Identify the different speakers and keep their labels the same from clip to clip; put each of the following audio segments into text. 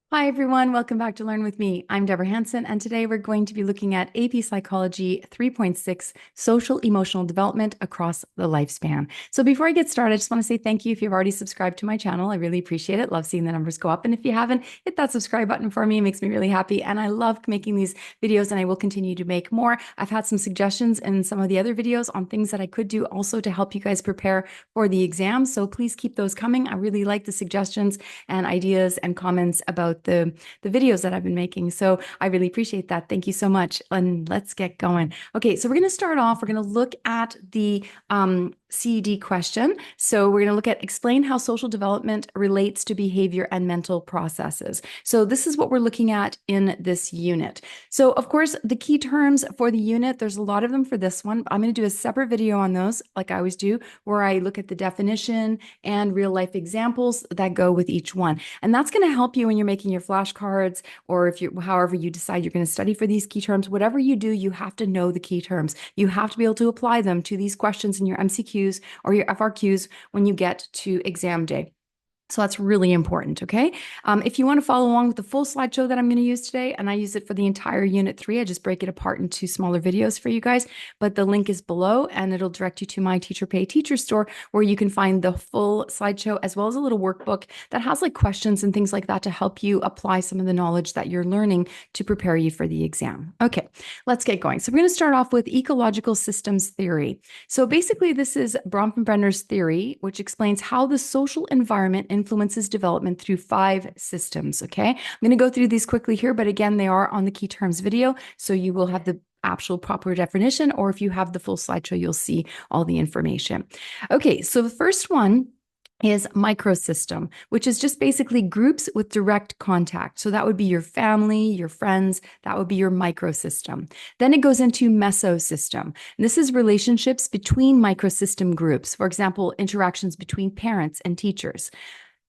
Speaker 1: Hi, everyone. Welcome back to Learn With Me. I'm Deborah Hanson, and today we're going to be looking at AP Psychology 3.6, Social Emotional Development Across the Lifespan. So before I get started, I just want to say thank you if you've already subscribed to my channel. I really appreciate it. Love seeing the numbers go up. And if you haven't, hit that subscribe button for me. It makes me really happy. And I love making these videos, and I will continue to make more. I've had some suggestions in some of the other videos on things that I could do also to help you guys prepare for the exam. So please keep those coming. I really like the suggestions and ideas and comments about the videos that I've been making. So I really appreciate that. Thank you so much. And let's get going. Okay, so we're going to start off. We're going to look at the CED question. So we're going to look at explain how social development relates to behavior and mental processes. So this is what we're looking at in this unit. So of course, the key terms for the unit, there's a lot of them for this one. I'm going to do a separate video on those, like I always do, where I look at the definition and real life examples that go with each one. And that's going to help you when you're making your flashcards, or if you, however you decide you're going to study for these key terms. Whatever you do, you have to know the key terms. You have to be able to apply them to these questions in your MCQs or your FRQs when you get to exam day. So that's really important, okay? If you want to follow along with the full slideshow that I'm going to use today, and I use it for the entire Unit 3, I just break it apart into smaller videos for you guys, but the link is below, and it'll direct you to my Teacher Pay Teacher store, where you can find the full slideshow, as well as a little workbook that has like questions and things like that to help you apply some of the knowledge that you're learning to prepare you for the exam. Okay, let's get going. So we're going to start off with ecological systems theory. So basically, this is Bronfenbrenner's theory, which explains how the social environment influences development through 5 systems, okay? I'm going to go through these quickly here, but again, they are on the key terms video, so you will have the actual proper definition, or if you have the full slideshow, you'll see all the information. Okay, so the first one is microsystem, which is just basically groups with direct contact. So that would be your family, your friends, that would be your microsystem. Then it goes into mesosystem. And this is relationships between microsystem groups. For example, interactions between parents and teachers.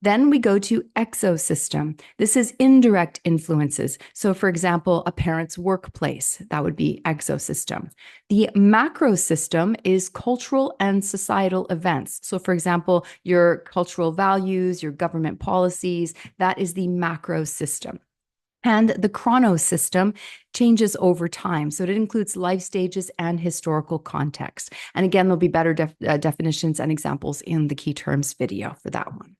Speaker 1: Then we go to exosystem. This is indirect influences. So for example, a parent's workplace, that would be exosystem. The macro system is cultural and societal events. So for example, your cultural values, your government policies, that is the macro system. And the chronosystem changes over time. So it includes life stages and historical context. And again, there'll be better definitions and examples in the key terms video for that one.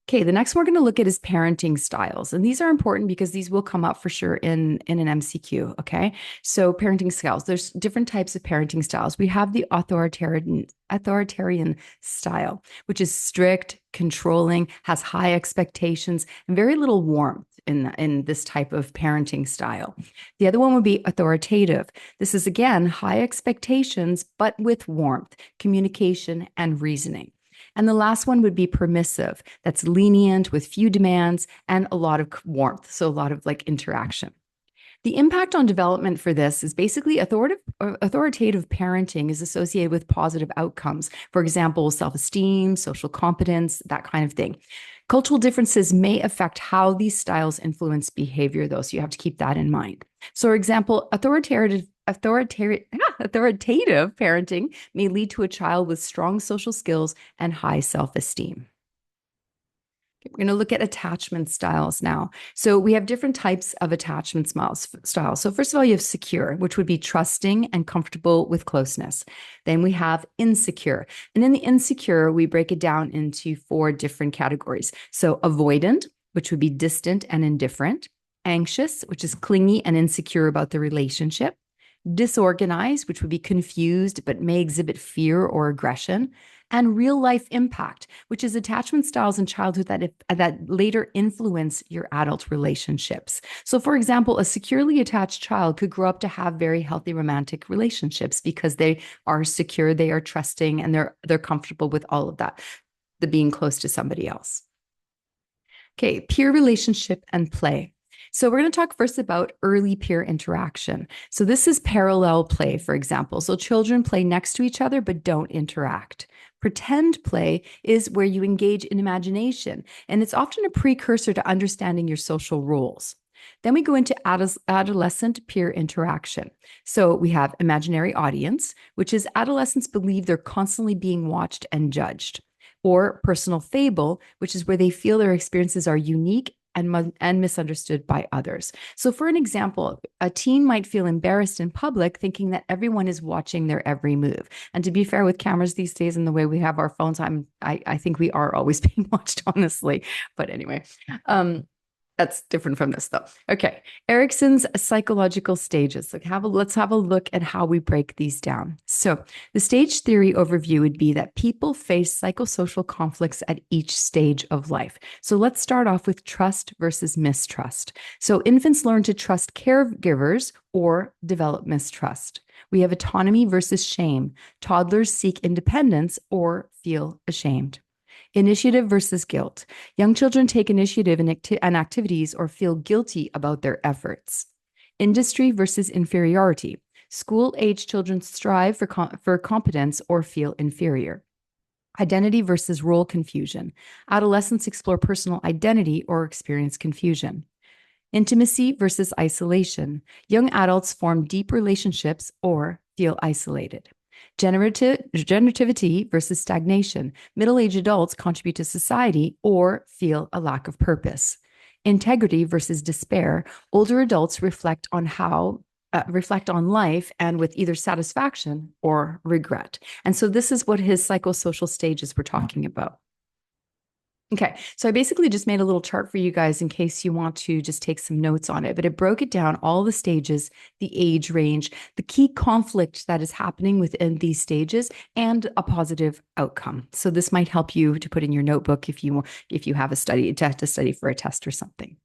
Speaker 1: Okay, the next one we're going to look at is parenting styles. And these are important because these will come up for sure in an MCQ, okay? So parenting styles, there's different types of parenting styles. We have the authoritarian style, which is strict, controlling, has high expectations, and very little warmth in this type of parenting style. The other one would be authoritative. This is, again, high expectations, but with warmth, communication, and reasoning. And the last one would be permissive. That's lenient with few demands and a lot of warmth. So a lot of like interaction. The impact on development for this is basically authoritative parenting is associated with positive outcomes. For example, self-esteem, social competence, that kind of thing. Cultural differences may affect how these styles influence behavior, though, so you have to keep that in mind. So, for example, authoritative parenting may lead to a child with strong social skills and high self-esteem. We're going to look at attachment styles now. So we have different types of attachment styles. So first of all, you have secure, which would be trusting and comfortable with closeness. Then we have insecure. And in the insecure, we break it down into 4 different categories. So avoidant, which would be distant and indifferent. Anxious, which is clingy and insecure about the relationship. Disorganized, which would be confused but may exhibit fear or aggression. And real life impact, which is attachment styles in childhood that later influence your adult relationships. So for example, a securely attached child could grow up to have very healthy romantic relationships because they are secure, they are trusting, and they're comfortable with all of that, the being close to somebody else. Okay, peer relationship and play. So we're going to talk first about early peer interaction. So this is parallel play, for example. So children play next to each other but don't interact. Pretend play is where you engage in imagination, and it's often a precursor to understanding your social roles. Then we go into adolescent peer interaction. So we have imaginary audience, which is adolescents believe they're constantly being watched and judged. Or personal fable, which is where they feel their experiences are unique and misunderstood by others. So, for an example, a teen might feel embarrassed in public, thinking that everyone is watching their every move. And to be fair, with cameras these days and the way we have our phones, I think we are always being watched, honestly. But anyway, that's different from this, though. Okay, Erikson's psychological stages. Let's have a look at how we break these down. So, the stage theory overview would be that people face psychosocial conflicts at each stage of life. So, let's start off with trust versus mistrust. So, infants learn to trust caregivers or develop mistrust. We have autonomy versus shame. Toddlers seek independence or feel ashamed. Initiative versus guilt. Young children take initiative in activities or feel guilty about their efforts. Industry versus inferiority. School-age children strive for competence or feel inferior. Identity versus role confusion. Adolescents explore personal identity or experience confusion. Intimacy versus isolation. Young adults form deep relationships or feel isolated. Generativity versus stagnation. Middle-aged adults contribute to society or feel a lack of purpose. Integrity versus despair. Older adults reflect on life and with either satisfaction or regret. And so this is what his psychosocial stages were talking about. Okay, so I basically just made a little chart for you guys in case you want to just take some notes on it, but it broke it down, all the stages, the age range, the key conflict that is happening within these stages, and a positive outcome. So this might help you to put in your notebook if you have to study for a test or something.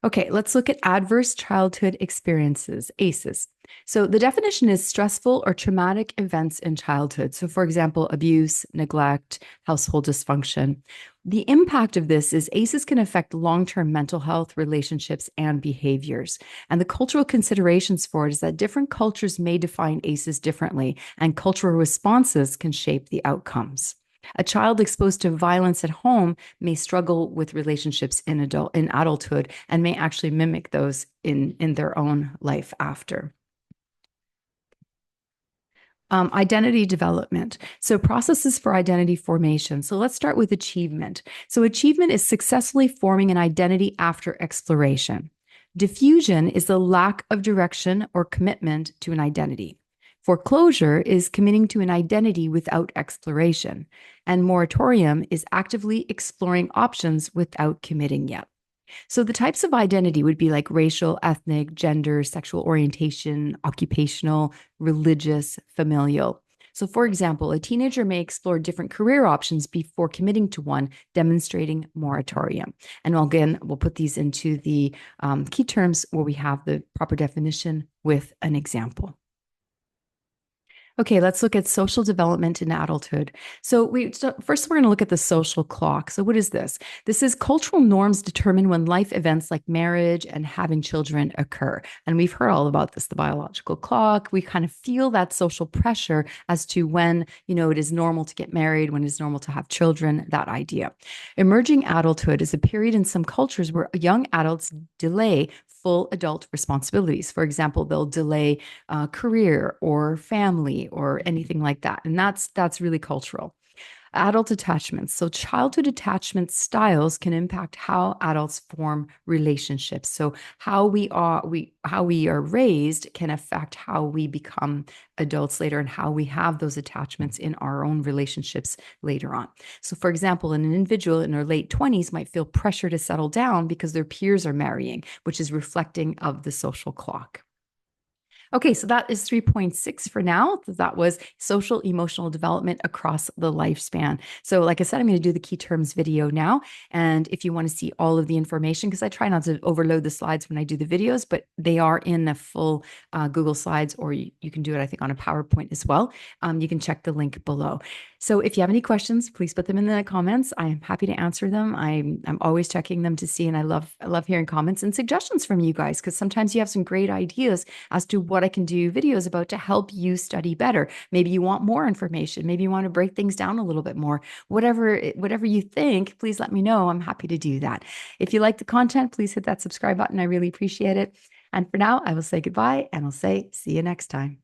Speaker 1: Okay, let's look at adverse childhood experiences, ACEs. So the definition is stressful or traumatic events in childhood. So for example, abuse, neglect, household dysfunction. The impact of this is ACEs can affect long-term mental health, relationships, and behaviors. And the cultural considerations for it is that different cultures may define ACEs differently, and cultural responses can shape the outcomes. A child exposed to violence at home may struggle with relationships in adulthood and may actually mimic those in their own life after. Identity development. So processes for identity formation. So let's start with achievement. So achievement is successfully forming an identity after exploration. Diffusion is the lack of direction or commitment to an identity. Foreclosure is committing to an identity without exploration. And moratorium is actively exploring options without committing yet. So the types of identity would be like racial, ethnic, gender, sexual orientation, occupational, religious, familial. So for example, a teenager may explore different career options before committing to one, demonstrating moratorium. And again, we'll put these into the key terms where we have the proper definition with an example. Okay, let's look at social development in adulthood. So first we're going to look at the social clock. So what is this? This is cultural norms determine when life events like marriage and having children occur. And we've heard all about this, the biological clock. We kind of feel that social pressure as to when, it is normal to get married, when it's normal to have children, that idea. Emerging adulthood is a period in some cultures where young adults delay full adult responsibilities. For example, they'll delay career or family or anything like that. And that's really cultural. Adult attachments. So childhood attachment styles can impact how adults form relationships. So how we are raised can affect how we become adults later and how we have those attachments in our own relationships later on. So for example, an individual in their late 20s might feel pressure to settle down because their peers are marrying, which is reflecting of the social clock. Okay, so that is 3.6 for now. That was social emotional development across the lifespan. So like I said, I'm going to do the key terms video now. And if you want to see all of the information, because I try not to overload the slides when I do the videos, but they are in a full Google Slides, or you can do it, I think, on a PowerPoint as well. You can check the link below. So if you have any questions, please put them in the comments. I am happy to answer them. I'm always checking them to see, and I love hearing comments and suggestions from you guys, because sometimes you have some great ideas as to what I can do videos about to help you study better. Maybe you want more information. Maybe you want to break things down a little bit more. Whatever you think, please let me know. I'm happy to do that. If you like the content, please hit that subscribe button. I really appreciate it. And for now, I will say goodbye, and I'll say see you next time.